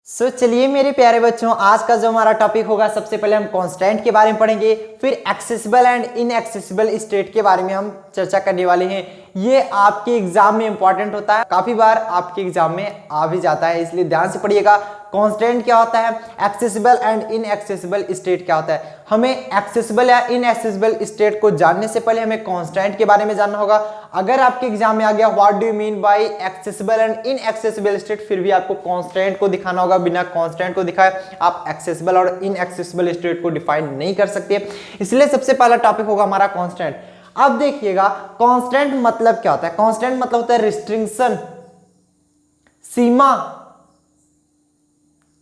चलिए मेरे प्यारे बच्चों, आज का जो हमारा टॉपिक होगा, सबसे पहले हम कांस्टेंट के बारे में पढ़ेंगे, फिर एक्सेसिबल एंड इनएक्सेसिबल स्टेट के बारे में हम चर्चा करने वाले हैं। ये आपके एग्जाम में इंपॉर्टेंट होता है, काफी बार आपके एग्जाम में आ भी जाता है, इसलिए ध्यान से पढ़िएगा। कांस्टेंट क्या होता है, एक्सेसिबल एंड इनएक्सेसिबल स्टेट क्या होता है। हमें एक्सेसिबल या इनएक्सेसिबल स्टेट को जानने से पहले हमें कांस्टेंट के बारे में जानना होगा। अगर आपके एग्जाम में आ गया what do you mean by accessible and inaccessible state, फिर भी आपको कांस्टेंट को दिखाना होगा। बिना कांस्टेंट को दिखाए आप एक्सेसिबल और इनएक्सेसिबल स्टेट को डिफाइन नहीं कर सकते, इसलिए सबसे पहला टॉपिक होगा हमारा कांस्टेंट। अब देखिएगा कांस्टेंट मतलब क्या होता है। कांस्टेंट मतलब होता है रिस्ट्रिक्शन, सीमा।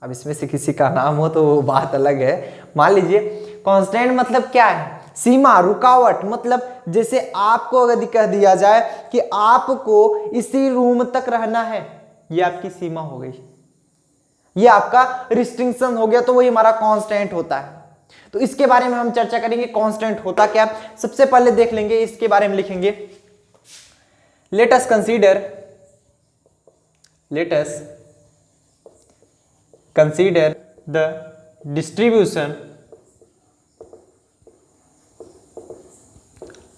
अब इसमें से किसी का नाम हो तो वो बात अलग है। मान लीजिए कांस्टेंट मतलब क्या है, सीमा, रुकावट। मतलब जैसे आपको अगर कह दिया जाए कि आपको इसी रूम तक रहना है, ये आपकी सीमा हो गई, ये आपका रिस्ट्रिक्शन हो गया, तो वही हमारा कांस्टेंट होता है। तो इसके बारे में हम चर्चा करेंगे, कांस्टेंट होता क्या। सबसे पहले देख लेंगे, इसके बारे में लिखेंगे, let us consider the distribution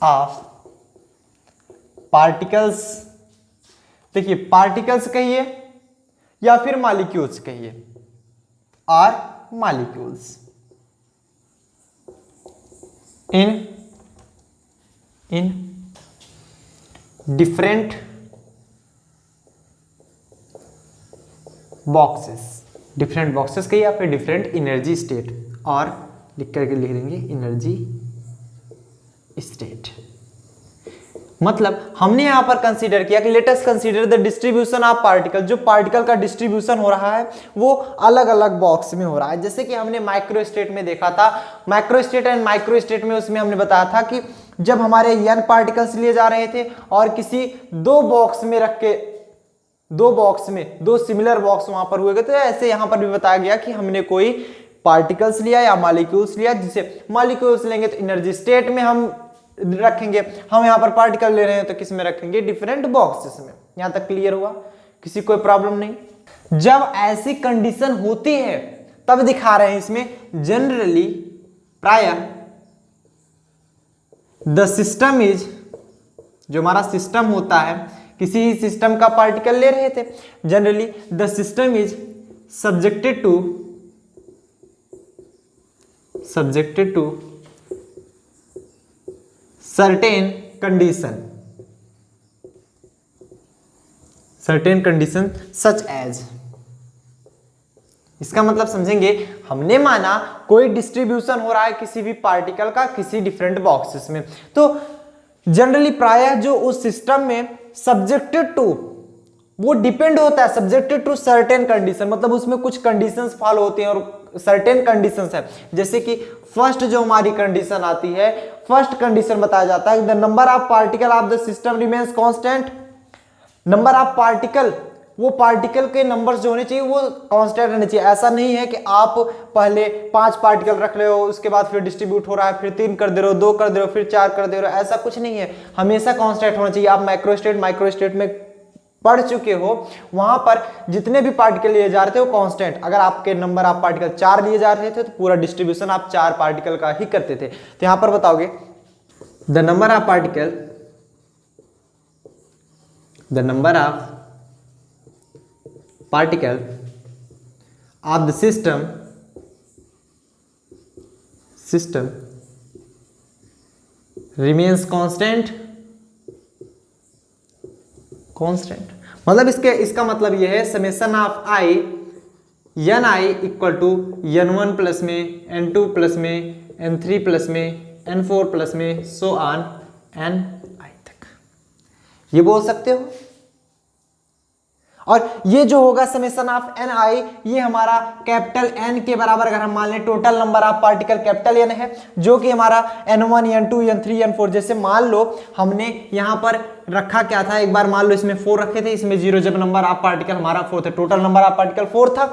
of particles. देखिए पार्टिकल्स कहिए या फिर मॉलिक्यूल्स कहिए, और मॉलिक्यूल्स इन डिफरेंट बॉक्सेस कहिए या फिर डिफरेंट एनर्जी स्टेट, और लिख करके लिख देंगे एनर्जी स्टेट। मतलब हमने यहां पर कंसीडर किया कि let us consider the distribution of particle. जो पार्टिकल का डिस्ट्रीब्यूशन हो रहा है वो अलग अलग बॉक्स में हो रहा है। जैसे कि हमने माइक्रो स्टेट में देखा था, micro state and micro state में उसमें हमने बताया था कि जब हमारे n पार्टिकल्स लिए जा रहे थे और किसी दो बॉक्स में रख के, दो सिमिलर बॉक्स वहां पर हुए गए, तो ऐसे यहां पर भी बताया गया कि हमने कोई पार्टिकल्स लिया या मॉलिक्यूल्स लिया, जिसे मॉलिक्यूल्स लेंगे तो एनर्जी स्टेट में हम रखेंगे, हम यहां पर पार्टिकल ले रहे हैं तो किस में रखेंगे, डिफरेंट बॉक्सेस में। यहां तक क्लियर हुआ, किसी कोई प्रॉब्लम नहीं। जब ऐसी कंडीशन होती है तब दिखा रहे हैं इसमें, जनरली प्रायः द सिस्टम इज, जो हमारा सिस्टम होता है, किसी सिस्टम का पार्टिकल ले रहे थे, generally the system is subjected to certain condition such as। इसका मतलब समझेंगे, हमने माना कोई डिस्ट्रीब्यूशन हो रहा है किसी भी पार्टिकल का किसी डिफरेंट बॉक्सेस में, तो जनरली प्रायः जो उस सिस्टम में सब्जेक्टेड टू, वो डिपेंड होता है सब्जेक्टेड टू सर्टेन कंडीशन। मतलब उसमें कुछ कंडीशंस फॉलो होती हैं और सर्टेन कंडीशंस है। जैसे कि फर्स्ट जो हमारी कंडीशन आती है, फर्स्ट कंडीशन बताया जाता है the number of particle of the system remains constant. Number of particle, वो पार्टिकल के नंबर्स जो होने चाहिए वो कांस्टेंट रहने चाहिए। ऐसा नहीं है कि आप पहले 5 पार्टिकल रख रहे हो, उसके बाद फिर डिस्ट्रीब्यूट हो रहा है, फिर 3 कर दे रहे हो, 2 कर दे रहे हो, फिर 4 कर दे रहे हो, ऐसा कुछ नहीं है। हमेशा कांस्टेंट होना चाहिए। आप माइक्रो स्टेट में पढ़ चुके हो, वहां पर जितने भी पार्टिकल लिए जा रहे थे वो कांस्टेंट। अगर आपके नंबर ऑफ पार्टिकल 4 लिए जा रहे थे तो पूरा डिस्ट्रीब्यूशन आप 4 पार्टिकल का ही करते थे। तो यहां पर बताओगे the number of particle of the system remains constant. मतलब इसका मतलब यह है summation of I N I equal to n1 plus में, n2 प्लस में, n3 प्लस में, n4 प्लस में, सो ऑन n आई तक, ये बोल सकते हो। और ये जो होगा समेशन ऑफ एन आई, ये हमारा कैपिटल एन के बराबर, अगर हम मान लें total number of particle capital N है, जो कि हमारा n1 n2 n3 n4। जैसे मान लो हमने यहां पर रखा क्या था, एक बार मान लो इसमें 4 रखे थे, इसमें 0, जब नंबर ऑफ पार्टिकल हमारा 4 था, टोटल नंबर ऑफ पार्टिकल 4 था,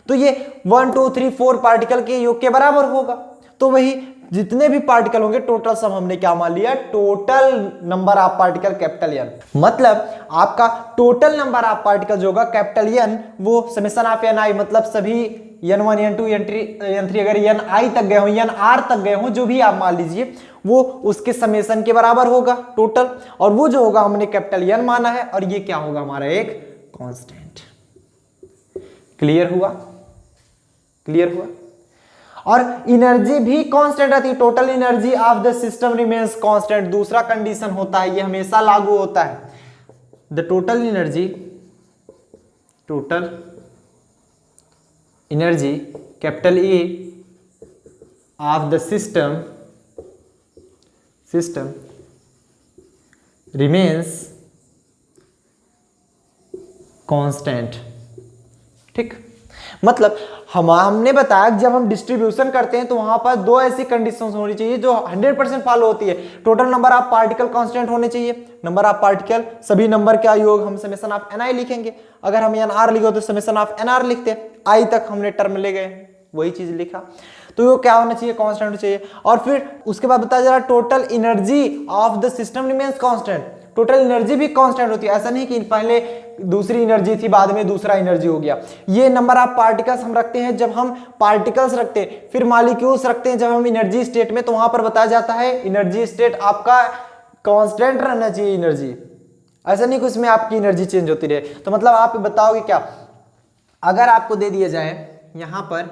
तो ये 1 2 3 4 पार्टिकल के योग के बराबर होगा। तो वही जितने भी पार्टिकल होंगे टोटल सब हमने क्या मान लिया, total number of particle capital N. मतलब आपका टोटल नंबर ऑफ पार्टिकल जो होगा कैपिटल एन वो समेशन ऑफ एन आई, मतलब सभी n1 n2 n3 अगर एन आई तक गए हो, एन आर तक गए हो, जो भी आप मान लीजिए वो उसके समेशन के बराबर होगा टोटल, और वो जो होगा हमने कैपिटल एन माना है, और ये क्या होगा हमारा एक कांस्टेंट। क्लियर हुआ, क्लियर हुआ। और एनर्जी भी कांस्टेंट रहती है, total energy of the system remains constant. दूसरा कंडीशन होता है, ये हमेशा लागू होता है, the total energy capital E of the system remains constant. ठीक, मतलब हमने बताया कि जब हम डिस्ट्रीब्यूशन करते हैं तो वहां पर दो ऐसी कंडीशंस होनी चाहिए जो 100% फॉलो होती है। Total number of particle constant होने चाहिए, नंबर ऑफ पार्टिकल सभी नंबर का योग हम समेशन ऑफ एन आई लिखेंगे, अगर हम एन आर लिखो तो समेशन ऑफ एन आर लिखते हैं, आई तक हमने टर्म ले गए, वही चीज लिखा, तो वो क्या होना चाहिए, कांस्टेंट होना चाहिए। और फिर उसके बाद बताया जा रहा total energy of the system remains constant, total energy भी कांस्टेंट होती है, ऐसा नहीं कि पहले दूसरी एनर्जी थी बाद में दूसरा एनर्जी हो गया। ये नंबर ऑफ पार्टिकल्स हम रखते हैं जब हम पार्टिकल्स रखते हैं, फिर मॉलिक्यूल्स रखते हैं जब हम एनर्जी स्टेट में, तो वहां पर बताया जाता है एनर्जी स्टेट आपका कांस्टेंट रहना चाहिए एनर्जी, ऐसा नहीं कि उसमें आपकी एनर्जी चेंज होती रहे। तो मतलब आप बताओगे क्या, अगर आपको दे दिया जाए यहां पर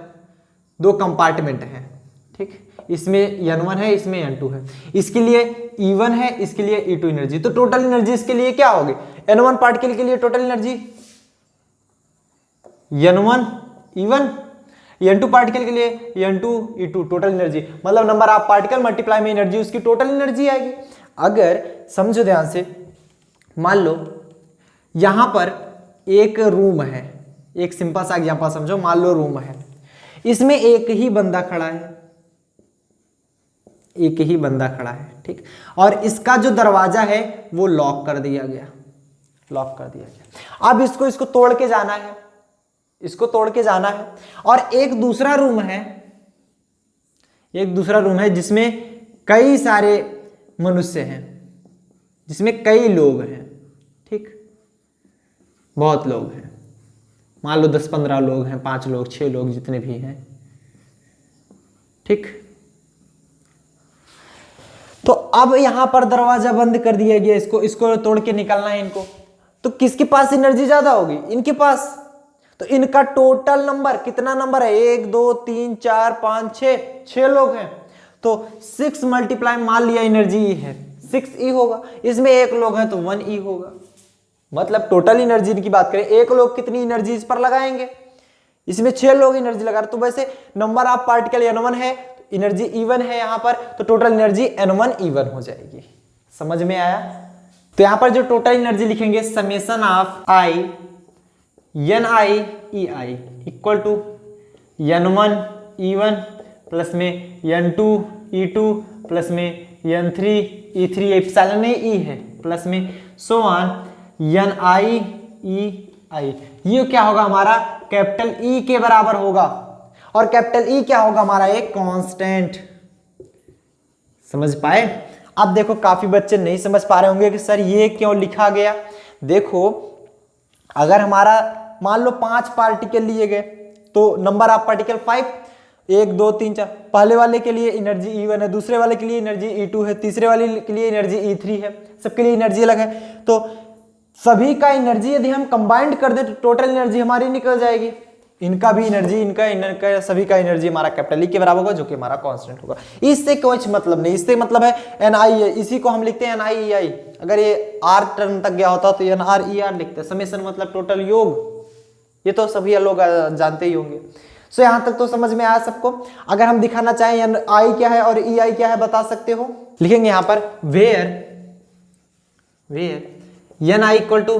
दो कंपार्टमेंट हैं, ठीक, इसमें n1 है, इसमें n2 है, इसके लिए E1 है, इसके लिए E2 एनर्जी, तो टोटल एनर्जी इसके लिए क्या होगी, n1 पार्टिकल के लिए total energy n1 E1, n2 particle के लिए n2 E2 टोटल एनर्जी, मतलब नंबर ऑफ पार्टिकल मल्टीप्लाई में एनर्जी उसकी टोटल एनर्जी आएगी। अगर समझो ध्यान से, मान लो यहां पर एक रूम है, एक सिंपल सा एग्जांपल समझो, मान लो रूम है, इसमें एक ही बंदा खड़ा है, एक ही बंदा खड़ा है, ठीक, और इसका जो दरवाजा है वो लॉक कर दिया गया, लॉक कर दिया गया। अब इसको तोड़ के जाना है, इसको तोड़ के जाना है, और एक दूसरा रूम है, एक दूसरा रूम है जिसमें कई सारे मनुष्य हैं, जिसमें कई लोग हैं, ठीक, बहुत लोग हैं, मान लो 10-15 लोग हैं, 5 लोग, 6 लोग, जितने भी हैं, ठीक। तो अब यहां पर दरवाजा बंद कर दिया गया, इसको तोड़ के निकलना है इनको, तो किसके पास एनर्जी ज्यादा होगी, इनके पास। तो इनका टोटल नंबर कितना नंबर है, 1 2 3 4 5 6 लोग हैं, तो 6 मल्टीप्लाई मान लिया एनर्जी है 6E होगा, इसमें 1 लोग है तो 1E होगा। मतलब टोटल एनर्जी इनकी बात करें, 1 लोग कितनी एनर्जी इस पर लगाएंगे, इसमें 6 लोग एनर्जी लगा रहे, तो वैसे नंबर ऑफ पार्टिकल n1 है, एनर्जी E1 है यहां पर, तो टोटल एनर्जी n1 E1 हो जाएगी। समझ में आया? तो यहां पर जो टोटल एनर्जी लिखेंगे summation of I NI EI equal to n1 E1 plus में n2 E2 प्लस में n3 E3, एप्सिलॉन E है, प्लस में सो ऑन NI EI। ये क्या होगा हमारा, कैपिटल E के बराबर होगा, और कैपिटल E क्या होगा हमारा, एक कांस्टेंट। समझ पाए? अब देखो काफी बच्चे नहीं समझ पा रहे होंगे कि सर ये क्यों लिखा गया। देखो अगर हमारा मान लो 5 पार्टिकल लिए गए तो नंबर ऑफ पार्टिकल 5, 1 2 3 4, पहले वाले के लिए एनर्जी E1 है, दूसरे वाले के लिए एनर्जी E2 है, तीसरे वाले के लिए एनर्जी E3 है, सबके लिए एनर्जी अलग है। तो सभी का एनर्जी यदि हम कंबाइंड कर दें तो टोटल एनर्जी हमारी निकल जाएगी, इनका भी एनर्जी, इनका सभी का एनर्जी हमारा कैपिटल E के बराबर होगा, जो कि हमारा कांस्टेंट होगा। इससे कुछ मतलब नहीं, इससे मतलब है NI है, इसी को हम लिखते हैं NI EI। अगर ये R टर्म तक गया होता तो NR ER लिखते हैं। समेशन मतलब टोटल योग, ये तो सभी लोग जानते ही होंगे। सो यहां तक तो समझ में आया सबको। अगर हम दिखाना चाहें NI क्या है और EI क्या है बता सकते हो, लिखेंगे यहां पर where NI equal to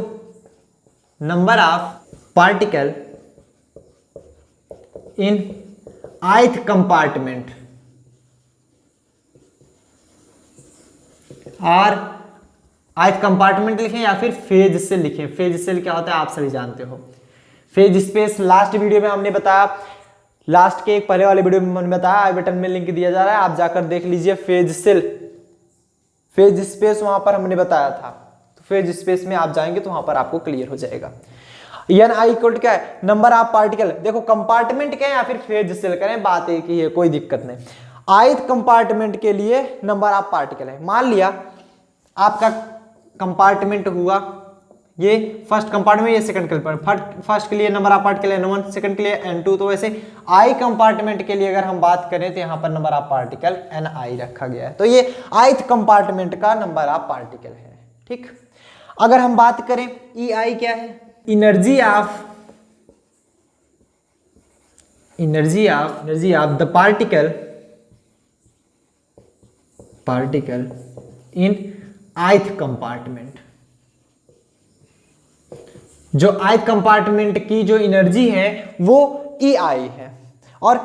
number of particle in ith compartment, और ith कंपार्टमेंट लिखें या फिर फेज से लिखें। फेज सेल क्या होता है आप सभी जानते हो। फेज स्पेस लास्ट वीडियो में हमने बताया लास्ट के एक पहले वाले वीडियो में मैंने बताया, आई बटन में लिंक दिया जा रहा है, आप जाकर देख लीजिए। फेज सेल, फेज स्पेस वहां पर हमने बताया था, तो फेज स्पेस में आप जाएंगे तो वहां पर आपको क्लियर हो जाएगा। एन आई इक्वल क्या है, नंबर ऑफ पार्टिकल। देखो कंपार्टमेंट क्या है या फिर फेज सेल करें, बात एक ही है, कोई दिक्कत नहीं। ith कंपार्टमेंट के लिए नंबर ऑफ पार्टिकल है। मान लिया आपका कंपार्टमेंट हुआ ये फर्स्ट कंपार्टमेंट, ये सेकंड कंपार्टमेंट। फर्स्ट के लिए number of particle N1, second के लिए N2। तो वैसे आई कंपार्टमेंट के लिए अगर हम बात करें तो यहाँ पर नंबर ऑफ पार्टिकल Ni रखा गया है, तो ये ith कंपार्टमेंट का नंबर ऑफ पार्टिकल है। ठीक, अगर हम बात करें EI क्या है, energy of the particle in ith compartment. जो ith कंपार्टमेंट की जो एनर्जी है वो EI है और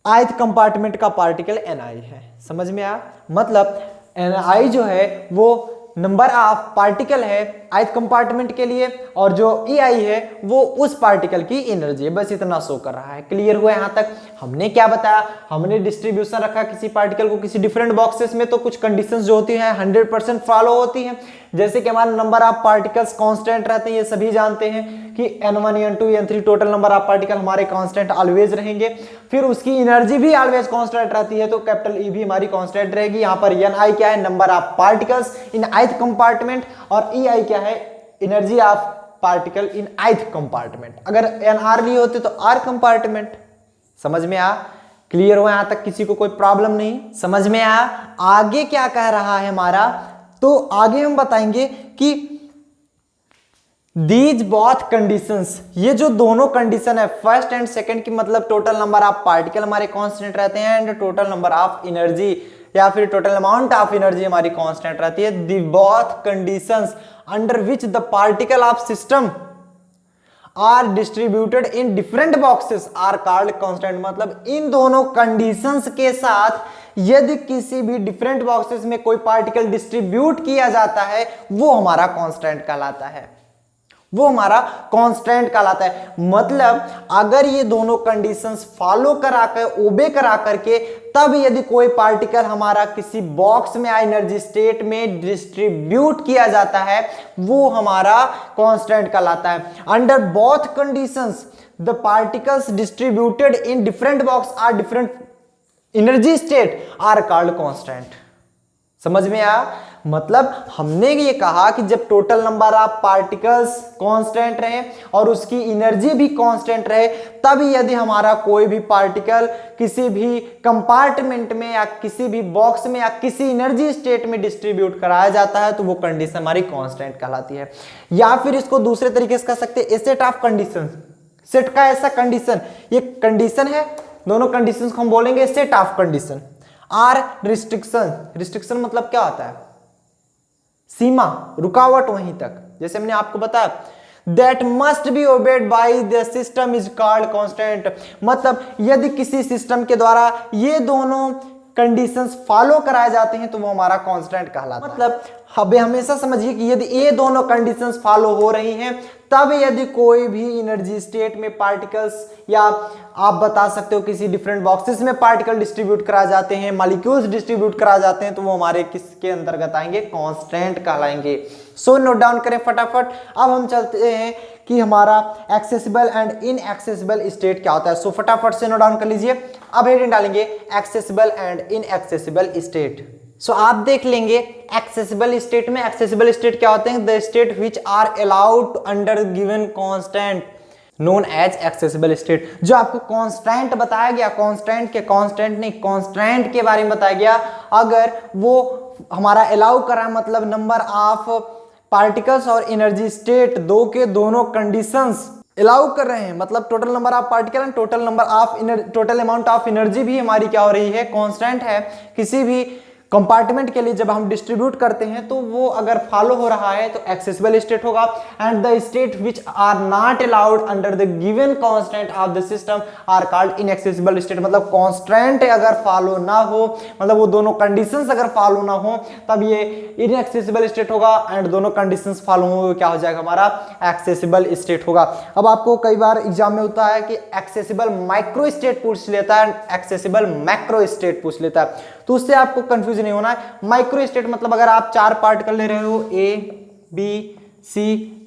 ith कंपार्टमेंट का पार्टिकल Ni है। समझ में आया, मतलब Ni जो है वो नंबर ऑफ पार्टिकल है ith कंपार्टमेंट के लिए और जो EI है वो उस पार्टिकल की एनर्जी है। बस इतना शो कर रहा है। क्लियर हुआ यहां तक? हमने क्या बताया, हमने डिस्ट्रीब्यूशन रखा किसी पार्टिकल को किसी डिफरेंट बॉक्सेस में, तो कुछ कंडीशंस जो होती हैं 100% फॉलो होती हैं। जैसे कि हमारा नंबर ऑफ पार्टिकल्स कांस्टेंट रहते हैं, ये सभी जानते हैं कि N1 N2 N3 total number of particle हमारे कांस्टेंट ऑलवेज रहेंगे। फिर उसकी एनर्जी भी ऑलवेज कांस्टेंट रहती है, तो कैपिटल E भी हमारी कांस्टेंट रहेगी। यहाँ पर Ni क्या है, number of particles in ith compartment, और EI क्या है, energy of particle in ith compartment. अगर Nr नहीं होते तो R कंपार्टमेंट। समझ में आ? क्लियर हो यहां तक? किसी को कोई प्रॉब्लम नहीं? समझ में आया? आगे क्या कह रहा है हमारा, तो आगे हम बताएंगे कि दीज बोथ कंडीशंस, ये जो दोनों कंडीशन है फर्स्ट एंड सेकंड की, मतलब टोटल नंबर ऑफ पार्टिकल हमारे कांस्टेंट रहते हैं and total number of energy या फिर टोटल अमाउंट ऑफ एनर्जी हमारी कांस्टेंट रहती है। The both conditions under which the particle of system are distributed in different boxes are called constant. मतलब इन दोनों कंडीशंस के साथ यदि किसी भी डिफरेंट बॉक्सेस में कोई पार्टिकल डिस्ट्रीब्यूट किया जाता है वो हमारा कांस्टेंट कहलाता है, वो हमारा कांस्टेंट कहलाता है। मतलब अगर ये दोनों कंडीशंस फॉलो कराकर ओबे करा करके तब यदि कोई पार्टिकल हमारा किसी बॉक्स में एनर्जी स्टेट में डिस्ट्रीब्यूट किया जाता है वो हमारा कांस्टेंट कहलाता है। Under both conditions the particles distributed in different box are different energy state are called constant. समझ में आया? मतलब हमने ये कहा कि जब total number of particles constant रहे और उसकी एनर्जी भी कांस्टेंट रहे, तब यदि हमारा कोई भी पार्टिकल किसी भी कंपार्टमेंट में या किसी भी बॉक्स में या किसी एनर्जी स्टेट में डिस्ट्रीब्यूट कराया जाता है तो वो कंडीशन हमारी कांस्टेंट कहलाती है। या फिर इसको दूसरे तरीके से कह सकते हैं सेट ऑफ कंडीशन। सेट का ऐसा कंडीशन, ये कंडीशन है, दोनों कंडीशंस को हम बोलेंगे set of condition. Or restriction, restriction मतलब क्या होता है, सीमा, रुकावट वहीं तक। जैसे हमने आपको बताया that must be obeyed by the system is called constant. मतलब यदि किसी सिस्टम के द्वारा ये दोनों कंडीशंस फॉलो कराए जाते हैं तो वो हमारा कांस्टेंट कहलाता है। मतलब हमें हमेशा समझिए कि यदि ये दोनों कंडीशंस फॉलो हो रही हैं तब यदि कोई भी एनर्जी स्टेट में पार्टिकल्स, या आप बता सकते हो किसी डिफरेंट बॉक्सेस में पार्टिकल डिस्ट्रीब्यूट करा जाते हैं, मॉलिक्यूल्स डिस्ट्रीब्यूट करा जाते हैं, तो वो हमारे किसके अंतर्गत आएंगे, कांस्टेंट कहलाएंगे। सो नोट डाउन करें फटाफट। अब हम चलते हैं कि हमारा एक्सेसिबल एंड इनएक्सेसिबल स्टेट क्या होता है। सो फटाफट से नोट डाउन कर लीजिए। अब हेडिंग डालेंगे accessible and inaccessible state. So आप देख लेंगे एक्सेसिबल स्टेट में, एक्सेसिबल स्टेट क्या होते हैं, the state which are allowed under given constant known as accessible state. जो आपको कांस्टेंट बताया गया, कांस्टेंट के कांस्टेंट नहीं, कांस्टेंट के बारे में बताया गया, अगर वो हमारा अलाउ करा, मतलब नंबर ऑफ पार्टिकल्स और एनर्जी स्टेट दो के दोनों कंडीशंस अलाउ कर रहे हैं, मतलब total number of particle and total number of total amount of energy भी हमारी क्या हो रही है, कांस्टेंट है। किसी भी कंपार्टमेंट के लिए जब हम डिस्ट्रीब्यूट करते हैं तो वो अगर फॉलो हो रहा है तो एक्सेसिबल स्टेट होगा, and the state which are not allowed under the given constant of the system are called inaccessible state. मतलब कांस्टेंट अगर फॉलो ना हो, मतलब वो दोनों कंडीशंस अगर फॉलो ना हो तब ये इनएक्सेसिबल स्टेट होगा, एंड दोनों कंडीशंस फॉलो हो क्या हो जाएगा हमारा एक्सेसिबल स्टेट होगा। अब आपको कई बार एग्जाम में होता है कि एक्सेसिबल माइक्रो स्टेट पूछ लेता है, एक्सेसिबल मैक्रो स्टेट पूछ लेता है, तो उससे आपको कंफ्यूज नहीं होना है। माइक्रो स्टेट मतलब अगर आप 4 पार्टिकल ले रहे हो A B C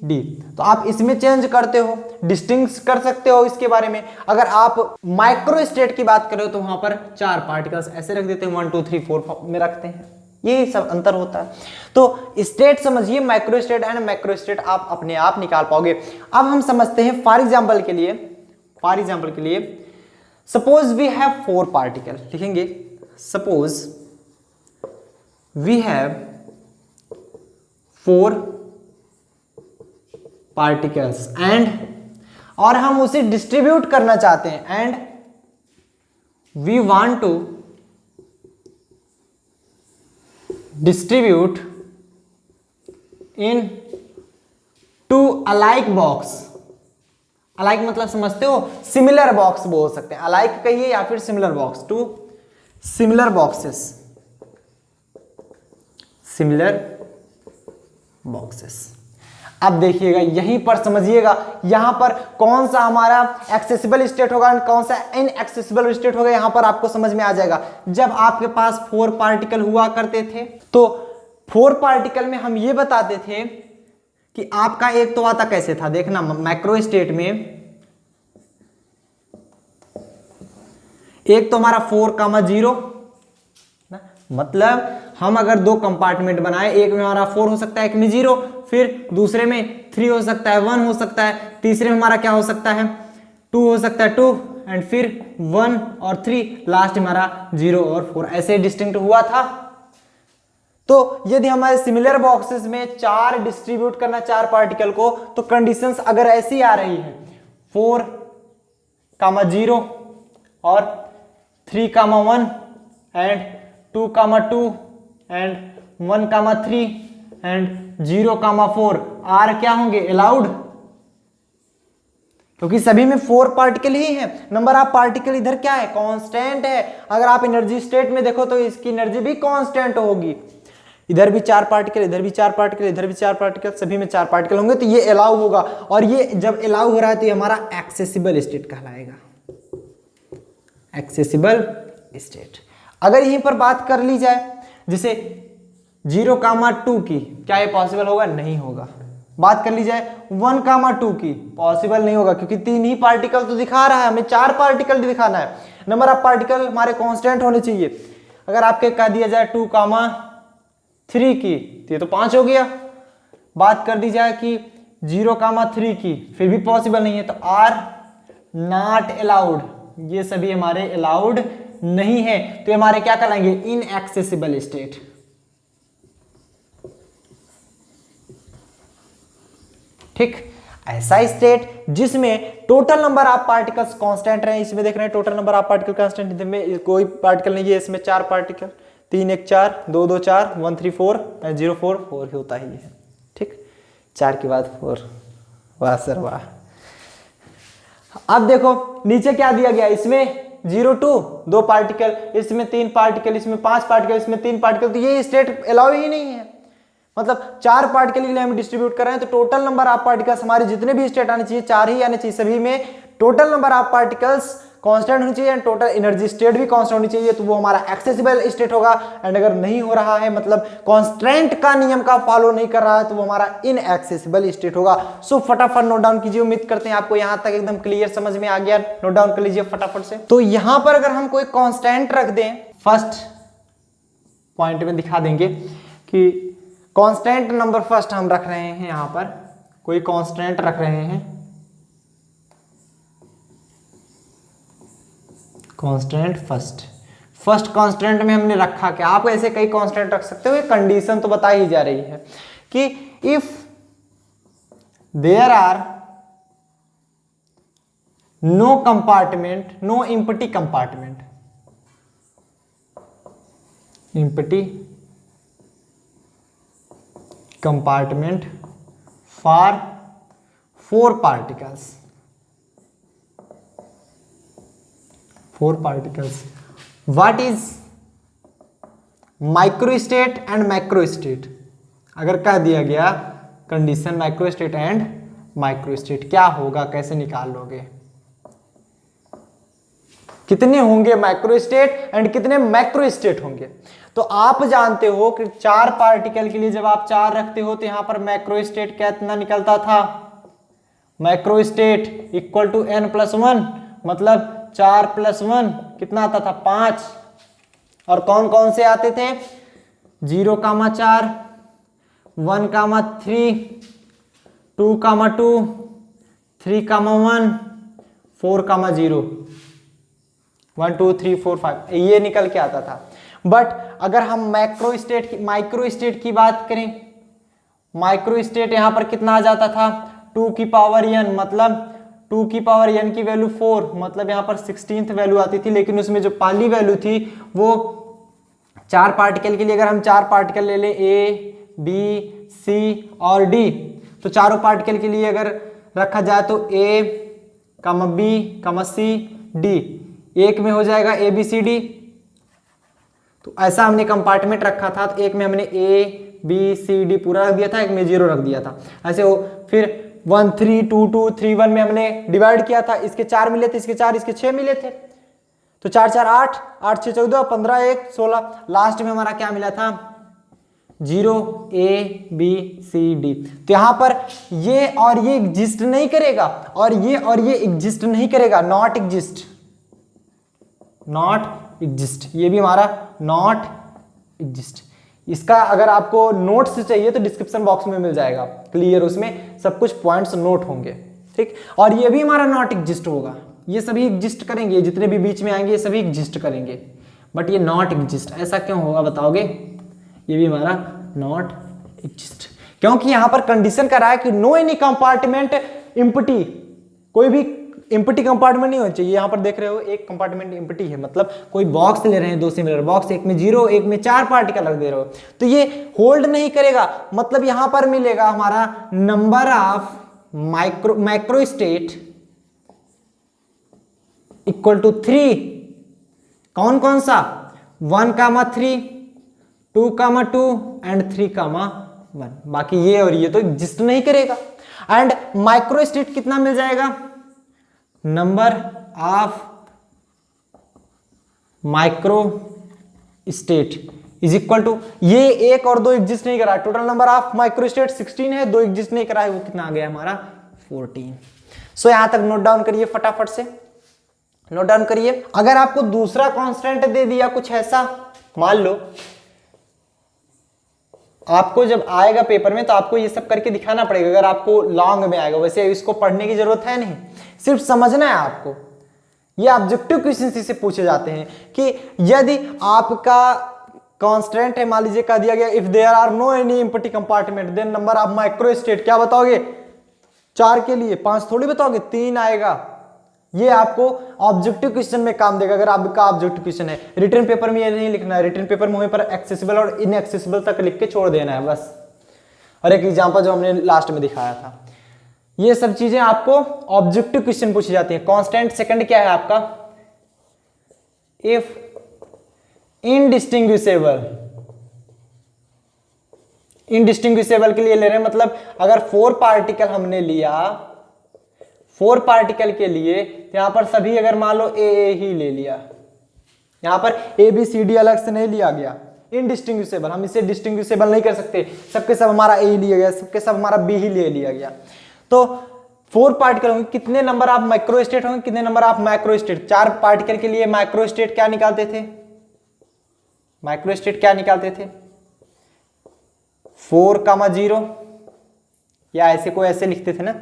D, तो आप इसमें चेंज करते हो, डिस्टिंग्विश कर सकते हो इसके बारे में। अगर आप माइक्रो स्टेट की बात करो तो वहां पर 4 पार्टिकल्स ऐसे रख देते हैं, 1 2 3 4 में रखते हैं, यही सब अंतर होता है। तो स्टेट समझिए, micro state and macro state आप अपने आप निकाल पाओगे। अब हम समझते हैं फॉर एग्जाम्पल के लिए सपोज वी हैव 4 पार्टिकल, लिखेंगे suppose we have 4 particles and, और हम उसे डिस्ट्रीब्यूट करना चाहते हैं, and we want to distribute in 2 alike box. Alike मतलब समझते हो, सिमिलर बॉक्स बोल सकते हैं, अलाइक कहिए या फिर similar box, 2 similar boxes, similar boxes. अब देखिएगा यहीं पर समझिएगा, यहां पर कौन सा हमारा एक्सेसिबल स्टेट होगा और कौन सा इनएक्सेसिबल स्टेट होगा, यहां पर आपको समझ में आ जाएगा। जब आपके पास 4 पार्टिकल हुआ करते थे तो 4 पार्टिकल में हम ये बताते थे कि आपका एक तो आता कैसे था, देखना मैक्रो स्टेट में एक तो हमारा 4,0 ना, मतलब हम अगर 2 कंपार्टमेंट बनाए, एक में हमारा 4 हो सकता है, एक में 0, फिर दूसरे में 3 हो सकता है, 1 हो सकता है, तीसरे में हमारा क्या हो सकता है 2 हो सकता है, 2 एंड फिर 1 और 3, लास्ट हमारा 0 और 4, ऐसे डिस्टिंक्ट हुआ था। तो यदि हमारे सिमिलर बॉक्सेस में 4 डिस्ट्रीब्यूट करना 4 पार्टिकल को, तो कंडीशंस अगर ऐसी आ रही है 4,0 और 3,1 एंड 2,2 एंड 1,3 एंड 0,4 आर क्या होंगे अलाउड, क्योंकि सभी में 4 पार्टिकल ही हैं। नंबर ऑफ पार्टिकल इधर क्या है कांस्टेंट है। अगर आप एनर्जी स्टेट में देखो तो इसकी एनर्जी भी कांस्टेंट होगी, इधर भी 4 पार्टिकल, इधर भी 4 पार्टिकल, इधर भी 4 पार्टिकल, सभी में 4 पार्टिकल होंगे, तो ये अलाउ होगा। और ये जब अलाउ हो रहा है तो ये हमारा एक्सेसिबल स्टेट कहलाएगा, एक्सेसिबल स्टेट। अगर यहीं पर बात कर ली जाए जैसे 0,2 की, क्या ये पॉसिबल होगा, नहीं होगा। बात कर ली जाए 1,2 की, पॉसिबल नहीं होगा, क्योंकि 3 ही पार्टिकल तो दिखा रहा है, हमें 4 पार्टिकल दिखाना है। नंबर ऑफ पार्टिकल हमारे कांस्टेंट होने चाहिए। अगर आपके कह दिया जाए 2,3 की, तो ये तो 5 हो गया। बात कर दी जाए कि 0,3 की, फिर भी पॉसिबल नहीं है, तो आर नॉट अलाउड, ये सभी हमारे अलाउड नहीं है, तो हमारे क्या कहलाएंगे इनएक्सेसिबल स्टेट। ठीक, ऐसा स्टेट जिसमें total number of particles constant रहे। इसमें देख रहे हैं total number of particle constant, इसमें कोई पार्टिकल नहीं है, इसमें 4 पार्टिकल, 3 1 4 2 2 4 1 3 4 0 4 4 होता ही है। ठीक, 4 के बाद 4, वाह सर वाह। अब देखो नीचे क्या दिया गया, इसमें 0 2 2 पार्टिकल, इसमें 3 पार्टिकल, इसमें 5 पार्टिकल, इसमें 3 पार्टिकल, तो ये स्टेट अलाउ ही नहीं है। मतलब 4 पार्टिकल के लिए हम डिस्ट्रीब्यूट कर रहे हैं, तो टोटल नंबर ऑफ पार्टिकल्स हमारे जितने भी स्टेट आने चाहिए 4 ही आने चाहिए, सभी में total number of particles constant होनी चाहिए एंड टोटल एनर्जी स्टेट भी कांस्टेंट होनी चाहिए, तो वो हमारा एक्सेसिबल स्टेट होगा। एंड अगर नहीं हो रहा है, मतलब कांस्टेंट का नियम का फॉलो नहीं कर रहा है, तो वो हमारा इनएक्सेसिबल स्टेट होगा। सो फटाफट नोट डाउन कीजिए, उम्मीद करते हैं आपको यहां तक एकदम क्लियर समझ में आ गया। नोट डाउन कर लीजिए फटाफट से। तो यहां पर अगर हम कोई कांस्टेंट रख दें, फर्स्ट पॉइंट में दिखा देंगे कि कांस्टेंट नंबर फर्स्ट हम रख रहे हैं, यहां पर कोई कांस्टेंट रख रहे हैं, कांस्टेंट फर्स्ट कांस्टेंट में हमने रखा क्या, आप ऐसे कई कांस्टेंट रख सकते हो, ये कंडीशन तो बता ही जा रही है कि if there are no compartment, no empty compartment, empty compartment for 4 particles. 4 particles. What is microstate and macrostate? अगर कह दिया गया कंडीशन माइक्रोस्टेट एंड माइक्रोस्टेट, क्या होगा, कैसे निकाल लोगे? कितने होंगे माइक्रोस्टेट एंड कितने मैक्रोस्टेट होंगे? तो आप जानते हो कि 4 पार्टिकल के लिए जब आप 4 रखते हो तो यहां पर मैक्रोस्टेट कितना निकलता था? मैक्रोस्टेट इक्वल टू n+1, मतलब 4 + 1 कितना आता था? 5। और कौन कौन से आते थे? 0,4, 1,3, 2,2, 3,1, 4,0, 1 2 3 4 5 ये निकल के आता था। बट अगर हम माइक्रोस्टेट की बात करें, माइक्रोस्टेट यहां पर कितना आ जाता था? 2 की पावर n, मतलब 2 की पावर n की वैल्यू 4, मतलब यहां पर 16th वैल्यू आती थी। लेकिन उसमें जो पहली वैल्यू थी वो 4 पार्टिकल के लिए, अगर हम 4 पार्टिकल ले लें A, B, C और D, तो चारों पार्टिकल के लिए अगर रखा जाए तो A, B, C, D, एक में हो जाएगा A B C D। तो ऐसा हमने कंपार्टमेंट रखा था, तो एक में हमने A B C D पूरा रख दिया था, एक में 0 रख दिया था। ऐसे हो फिर 1 3 2 2 3 1 में हमने डिवाइड किया था। इसके 4 मिले थे, इसके 4, इसके 6 मिले थे, तो 4 4 8, 8 6 14, 15 1 16। लास्ट में हमारा क्या मिला था? 0 A B C D। तो यहां पर ये और ये एग्जिस्ट नहीं करेगा, और ये एग्जिस्ट नहीं करेगा, नॉट एग्जिस्ट, नॉट एग्जिस्ट। ये भी हमारा नॉट एग्जिस्ट। इसका अगर आपको नोट्स चाहिए तो डिस्क्रिप्शन बॉक्स में मिल जाएगा क्लियर, उसमें सब कुछ पॉइंट्स नोट होंगे, ठीक। और ये भी हमारा नॉट एग्जिस्ट होगा, ये सभी एग्जिस्ट करेंगे, जितने भी बीच में आएंगे ये सभी एग्जिस्ट करेंगे, बट ये नॉट एग्जिस्ट। ऐसा क्यों होगा बताओगे? ये भी हमारा नॉट एग्जिस्ट, क्योंकि यहां पर कंडीशन कर रहा है कि नो एनी कंपार्टमेंट एम्प्टी, कोई भी एम्प्टी कंपार्टमेंट नहीं होना चाहिए। यहां पर देख रहे हो एक कंपार्टमेंट एम्प्टी है, मतलब कोई बॉक्स ले रहे हैं, 2 सिमिलर बॉक्स, एक में 0 एक में 4 पार्टिकल रख दे रहे हो, तो ये होल्ड नहीं करेगा। मतलब यहां पर मिलेगा हमारा number of macrostate equal to 3। कौन कौन सा? 1,3, 2,2 एंड 3,1। बाकी ये और ये तो एग्जिस्ट नहीं करेगा। एंड माइक्रोस्टेट कितना मिल जाएगा? Number of microstate is equal to, ये 1 और 2 एग्जिस्ट नहीं करा, टोटल नंबर ऑफ माइक्रोस्टेट 16 है, 2 एग्जिस्ट नहीं करा है, वो कितना आ गया हमारा? 14। सो यहां तक नोट डाउन करिए, फटाफट से नोट डाउन करिए। अगर आपको दूसरा कांस्टेंट दे दिया कुछ ऐसा, मान लो आपको जब आएगा पेपर में तो आपको ये सब करके दिखाना पड़ेगा, अगर आपको लॉन्ग में आएगा। वैसे इसको पढ़ने की जरूरत है नहीं, सिर्फ समझना है आपको। ये ऑब्जेक्टिव क्वेश्चन से पूछे जाते हैं कि यदि आपका कांस्टेंट है, मान लीजिए कह दिया गया if there are no any empty compartment then number of microstate, क्या बताओगे? 4 के लिए, 5 थोड़ी बताओगे, 3 आएगा। ये आपको ऑब्जेक्टिव क्वेश्चन में काम देगा, अगर आपका ऑब्जेक्टिव क्वेश्चन है। रिटन पेपर में ये नहीं लिखना है, रिटन पेपर में वहीं पर एक्सेसिबल और इनएक्सेसिबल तक लिख के छोड़ देना है बस। और एक एग्जांपल जो हमने लास्ट में दिखाया था, ये सब चीजें आपको ऑब्जेक्टिव क्वेश्चन पूछी जाती है। कांस्टेंट सेकंड क्या है आपका? इफ इनडिस्टिंग्विशेबल, इनडिस्टिंग्विशेबल के लिए ले रहे हैं, मतलब अगर 4 पार्टिकल हमने लिया, 4 पार्टिकल के लिए, यहां पर सभी अगर मान लो ए ही ले लिया, यहां पर ए बी सी डी अलग से नहीं लिया गया, इनडिस्टिंग्विशेबल, हम इसे डिस्टिंग्विशेबल नहीं कर सकते, सबके सब हमारा ए लिया गया, सबके सब हमारा बी ही ले लिया गया। तो 4 पार्टिकल होंगे, कितने नंबर ऑफ माइक्रोस्टेट होंगे, कितने नंबर ऑफ मैक्रोस्टेट? 4 पार्टिकल के लिए माइक्रोस्टेट क्या निकालते थे? माइक्रोस्टेट क्या निकालते थे? 4,0, या ऐसे कोई ऐसे लिखते थे ना,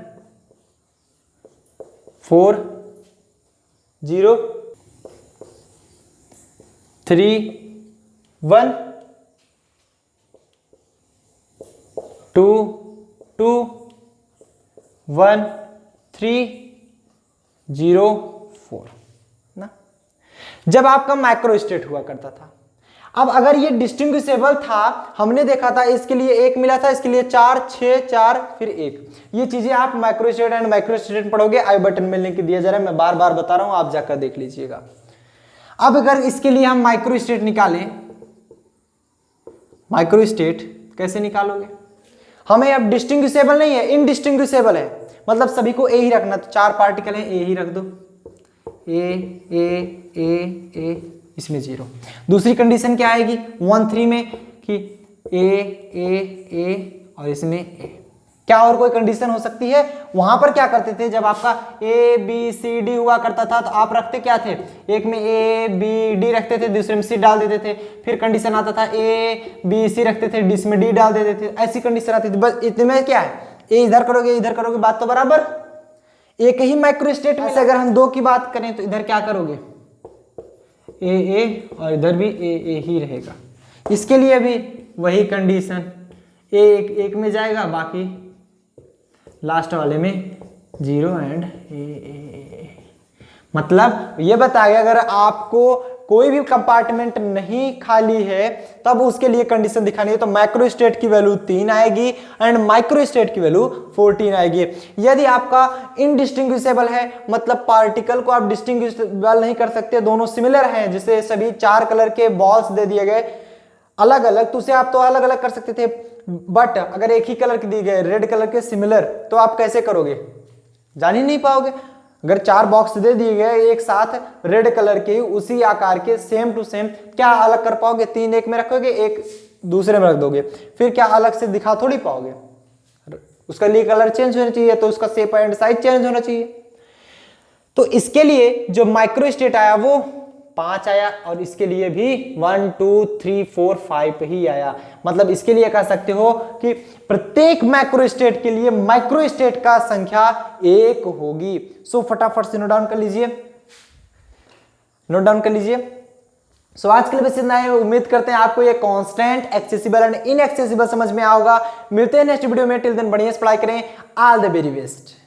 4 0 3 1 2 2 1 3 0 4 ना। जब आपका माइक्रोस्टेट हुआ करता था, अब अगर ये डिस्टिंग्विशेबल था, हमने देखा था इसके लिए 1 मिला था, इसके लिए 4, 6, 4 फिर 1। ये चीजें आप माइक्रोस्टेट एंड माइक्रोस्टेट पढ़ोगे, आई बटन में लिंक दिया जा रहा है, मैं बार बार बता रहा हूं, आप जाकर देख लीजिएगा। अब अगर इसके लिए हम माइक्रोस्टेट निकालें, माइक्रोस्टेट कैसे निकालोगे? हमें अब डिस्टिंग्विशेबल नहीं है, इनडिस्टिंग्विशेबल है, मतलब सभी को ए ही रखना। तो 4 पार्टिकल है, ए ही रख दो, ए, इसमें 0। दूसरी कंडीशन क्या आएगी 1, 3 में कि ए और इसमें ए। क्या और कोई कंडीशन हो सकती है? वहां पर क्या करते थे, जब आपका ए बी सी डी हुआ करता था तो आप रखते क्या थे, एक में ए बी डी रखते थे, दूसरे में सी डाल देते थे। फिर कंडीशन आता था ए बी सी रखते थे, डी में डी डाल देते थे, ऐसी कंडीशन आती थी। बस इतने में क्या है, ए इधर करोगे इधर करोगे, बात तो बराबर। एक ही माइक्रोस्टेट में से अगर हम 2 की बात करें तो इधर क्या करोगे, ए और इधर भी ए ही रहेगा। इसके लिए भी वही कंडीशन, एक में जाएगा, बाकी लास्ट वाले में 0 एंड ए। मतलब ये बताया अगर आपको कोई भी कंपार्टमेंट नहीं खाली है तब उसके लिए कंडीशन दिखानी है, तो माइक्रोस्टेट की वैल्यू 3 आएगी एंड माइक्रोस्टेट की वैल्यू 14 आएगी। यदि आपका इनडिस्टिंग्विशेबल है, मतलब पार्टिकल को आप डिस्टिंग्विशेबल नहीं कर सकते, दोनों सिमिलर हैं, जिसे सभी 4 कलर के बॉल्स दे दिए गए अलग अलग, तो उसे आप तो अलग अलग कर सकते थे, बट अगर एक ही कलर के दिए गए रेड कलर के सिमिलर, तो आप कैसे करोगे, जान ही नहीं पाओगे। अगर 4 बॉक्स दे दिए गए एक साथ रेड कलर के उसी आकार के सेम टू सेम, क्या अलग कर पाओगे? 3 एक में रखोगे, एक दूसरे में रख दोगे, फिर क्या अलग से दिखा थोड़ी पाओगे। उसका लिए कलर चेंज होना चाहिए, तो उसका शेप एंड साइज चेंज होना चाहिए। तो इसके लिए जो माइक्रोस्टेट आया वो 5 आया, और इसके लिए भी 1 2 3 4 5 ही आया। मतलब इसके लिए कह सकते हो कि प्रत्येक मैक्रोस्टेट के लिए माइक्रोस्टेट का संख्या 1 होगी। सो फटाफट से नोट डाउन कर लीजिए, नोट डाउन कर लीजिए। सो आज के लिए बस इतना है। उम्मीद करते हैं आपको ये कांस्टेंट, एक्सेसिबल एंड इनएक्सेसिबल समझ में आएगा। मिलते हैं नेक्स्ट वीडियो में, टिल देन बढ़िया से पढ़ाई करें। All the very best.